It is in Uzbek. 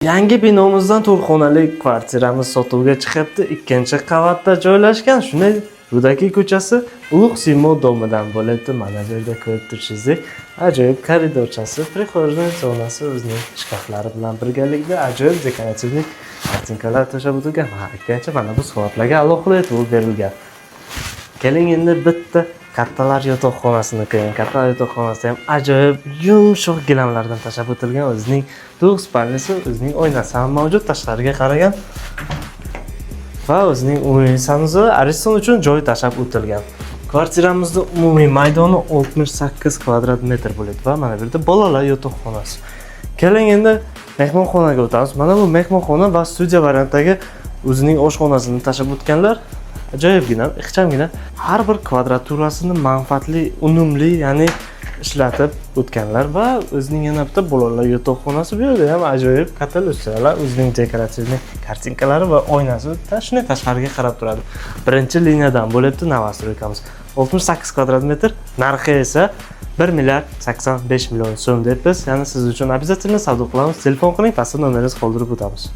Yangi binomizdan to'rxonali kvartiramiz sotuvga chiqibdi. Ikkinchi qavatda joylashgan. Shunday Rudaki ko'chasi Ulug' Simo domidan bo'libdi. Mana bu yerda ko'rib turishingizdek, ajoyib koridorchasi, prixojniy zonasi o'zining shkaflari bilan birgalikda ajoyib dekorativniy kartinkalar to'shab o'tilgan. Va ikkinchi mana bu soatlarga alohida e'tibor berilgan. Keling endi bitta kattalar yotoqxonasini ko'ring. Kattalar yotoqxonasida ham ajoyib yumshoq gilamlardan tashab o'tilgan. O'zining to'q spalnisi, o'zining oynasi ham mavjud. Tashqariga qaragan va o'zining umumiy sanusi ariston uchun joy tashab o'tilgan. Kvartiramizda umumiy maydoni 68 kvadrat metr bo'ladi va mana bu yerda bolalar yotoqxonasi. Keling endi mehmonxonaga o'tamiz. Mana bu mehmonxona va studiya variantidagi o'zining oshxonasini tashab o'tganlar. Ajoyibgina, ixchamgina har bir kvadraturasini manfaatli, unumli, ya'ni ishlatib o'tganlar va o'zining yana bitta bolalar yotoqxonasi bu yerda ham ajoyib katta lustralar, o'zining dekorativniy kartinkalari va oynasi shunday tashqariga qarab turadi. Birinchi liniyadan bo'libdi Novostroykamiz. 68 kvadrat metr, narxi esa 1 milliard 85 million so'm deb biz, ya'ni siz uchun обязательно savdo qilamiz. Telefon qiling, pastda nomeringizni qoldirib o'tamiz.